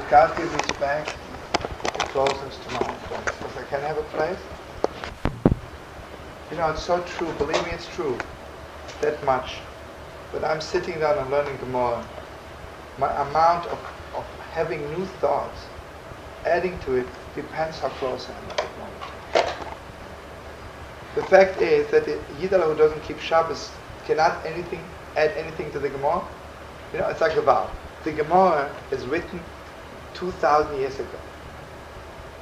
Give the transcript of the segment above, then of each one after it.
if God gives us back the closeness to my own place, because I can have a place. You know, it's so true. Believe me, it's true. That much. But I'm sitting down and learning Gemara. My amount of having new thoughts, adding to it, depends how close I am at that moment. The fact is that a Yidel who doesn't keep Shabbos cannot add anything to the Gemara. You know, it's like a vow. The Gemara is written 2,000 years ago.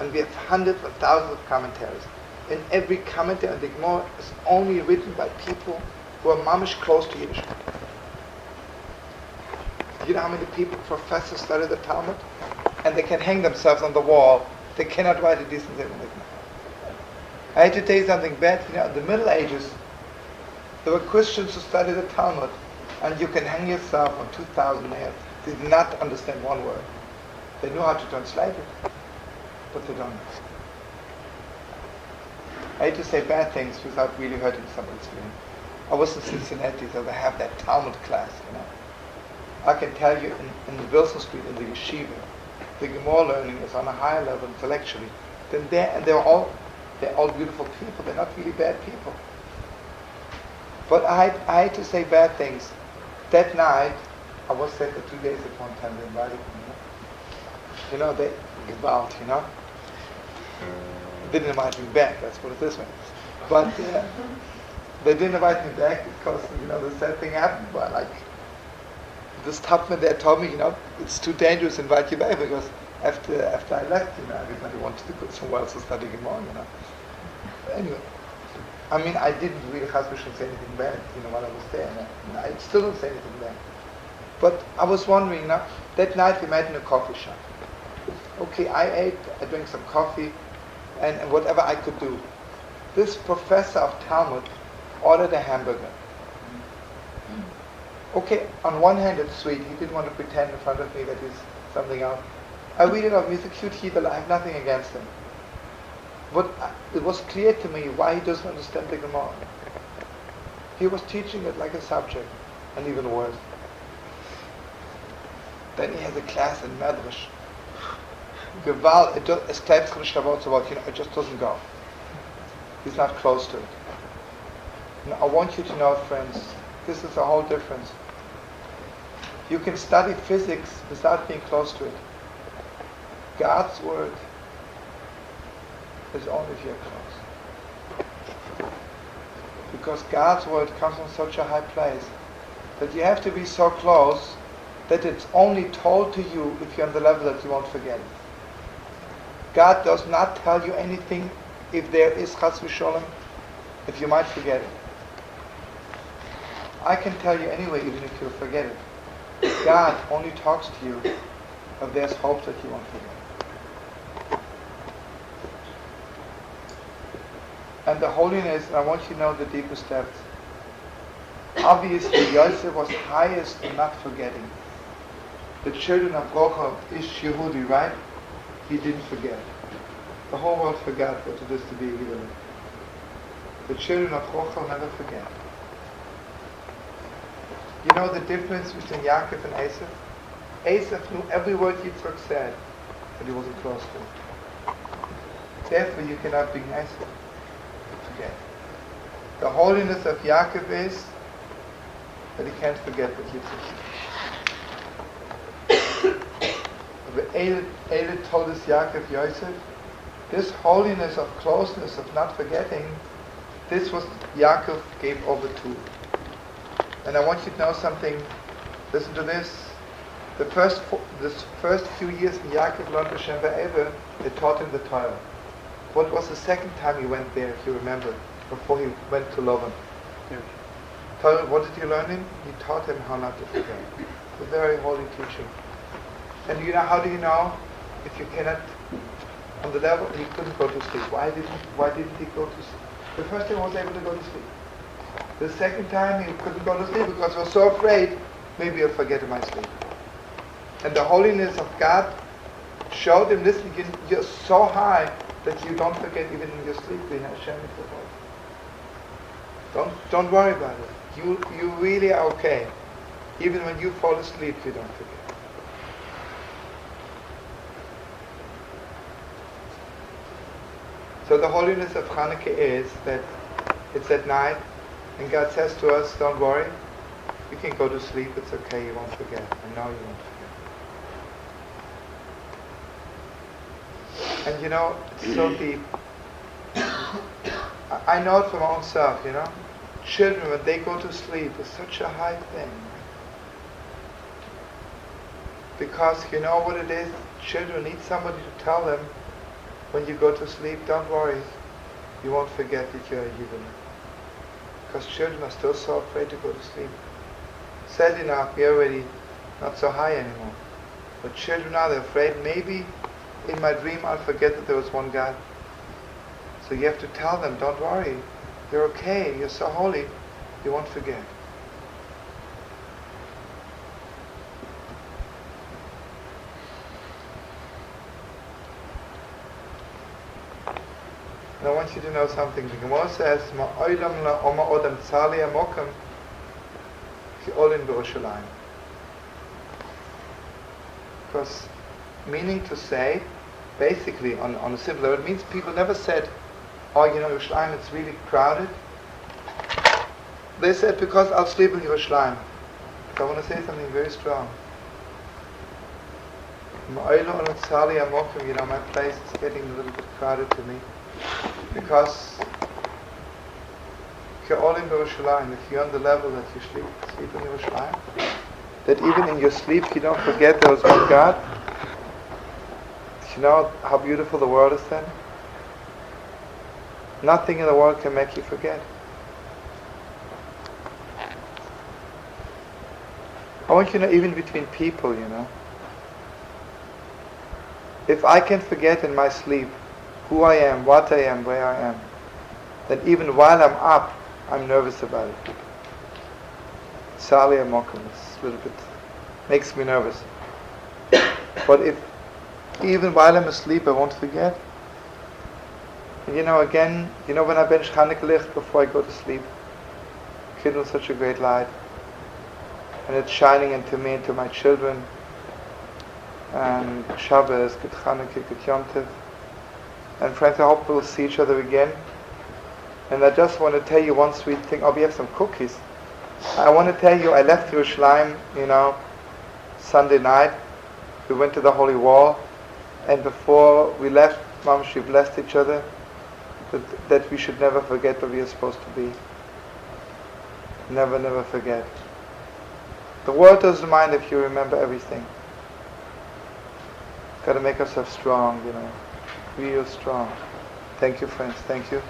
And we have hundreds of thousands of commentaries. And every commentary on the Gemara is only written by people who are mamish close to Yiddishkeit. You know how many people, professors, study the Talmud? And they can hang themselves on the wall. They cannot write a decent thing. I had to tell you something bad. You know, in the Middle Ages, there were Christians who studied the Talmud, and you can hang yourself on 2,000 nails. They did not understand one word. They knew how to translate it, but they don't know. I hate to say bad things without really hurting somebody's feelings. I was in Cincinnati, so they have that Talmud class, you know. I can tell you in the Wilson Street, in the yeshiva, the Gemara learning is on a higher level intellectually than there, and they're all beautiful people. They're not really bad people. But I hate to say bad things. That night, I was there for 2 days at one time. They invited me. You know, they involved, you know. They didn't invite me back, let's put it this way. But they didn't invite me back because, you know, the sad thing happened. But like, this Topman there told me, you know, it's too dangerous to invite you back because after I left, you know, everybody wanted to go somewhere else to study Gemara, you know. Anyway, I mean, I didn't really say anything bad, you know, while I was there. And I still don't say anything bad. But I was wondering, you know, that night we met in a coffee shop. Okay, I drank some coffee and whatever I could do. This professor of Talmud ordered a hamburger. Okay, on one hand it's sweet. He didn't want to pretend in front of me that he's something else. I really love him. He's a cute Hebrew. I have nothing against him. But it was clear to me why he doesn't understand the Gemara. He was teaching it like a subject, and even worse. Then he has a class in Medrash. Gewalt, es bleibt von Shavuot, you know, it just doesn't go. He's not close to it. Now, I want you to know, friends, this is a whole difference. You can study physics without being close to it. God's word is only if you're close. Because God's word comes from such a high place that you have to be so close that it's only told to you if you're on the level that you won't forget it. God does not tell you anything if there is chas v'sholem, if you might forget it. I can tell you anyway, even if you forget it. God only talks to you if there's hope that you won't forget. And the holiness, I want you to know the deepest depths. Obviously, Yosef was highest in not forgetting. The children of Rochel is Yehudi, right? He didn't forget. The whole world forgot what it is to be a Yidden. The children of Rochel never forget. You know the difference between Yaakov and Esav? Esav knew every word Yitzchak said, but he wasn't close to it. Therefore, you cannot be Esav. Forget. The holiness of Yaakov is that he can't forget what Yitzchak said. Eilid told us Yaakov Yosef, this holiness of closeness, of not forgetting, this was Yaakov gave over to. And I want you to know something. Listen to this. The first few years when Yaakov learned Hashem Ve'ever, they taught him the Torah. What was the second time he went there, if you remember, before he went to Lavan? What did he learn him? He taught him how not to forget. A very holy teaching. And you know, how do you know? If you cannot, on the level, he couldn't go to sleep. Why didn't he go to sleep? The first time he was able to go to sleep. The second time he couldn't go to sleep because he was so afraid, maybe I'll forget in my sleep. And the holiness of God showed him, listen, you're so high that you don't forget even in your sleep. Don't worry about it. You really are okay. Even when you fall asleep, you don't forget. So the holiness of Chanukah is that it's at night, and God says to us, don't worry, you can go to sleep, it's okay, you won't forget. I know you won't forget. And you know, it's so deep. I know it from my own self, you know. Children, when they go to sleep, it's such a high thing. Because you know what it is? Children need somebody to tell them, when you go to sleep, don't worry, you won't forget that you're a Yidden. Because children are still so afraid to go to sleep. Sadly enough, we're already not so high anymore. But children are, they're afraid, maybe in my dream I'll forget that there was one God. So you have to tell them, don't worry, you're okay, you're so holy, you won't forget. And I want you to know something. The Gemara says, "Ma'olam la'oma odam tzali amokam ki olin b'Yerushalayim." Because, meaning to say, basically, on a simple level, it means people never said, "Oh, you know, Yerushalayim, it's really crowded." They said, "Because I'll sleep in Yerushalayim." So I want to say something very strong. Ma'olam tzali amokam, you know, my place is getting a little bit crowded to me. Because if you're on the level that you sleep in Yerushalayim, that even in your sleep you don't forget there was one God. You know how beautiful the world is then? Nothing in the world can make you forget. I want you to know, even between people, you know, if I can forget in my sleep who I am, what I am, where I am, then even while I'm up, I'm nervous about it. Sali Amokum is a little bit, makes me nervous. But if, even while I'm asleep, I won't forget. And you know, again, you know when I bench Chanukah licht before I go to sleep, kindle such a great light, and it's shining into me, into my children, and Shabbos, Good Chanukah, Good Yom Tov. And friends, I hope we'll see each other again. And I just want to tell you one sweet thing. Oh, we have some cookies. I want to tell you, I left Yerushalayim, you know, Sunday night. We went to the Holy Wall. And before we left, Mom, she blessed each other that we should never forget where we are supposed to be. Never, never forget. The world doesn't mind if you remember everything. Got to make ourselves strong, you know. Real strong. Thank you, friends. Thank you.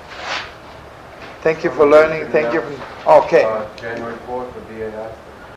Thank you for learning. Thank you. Okay. January 4th would be a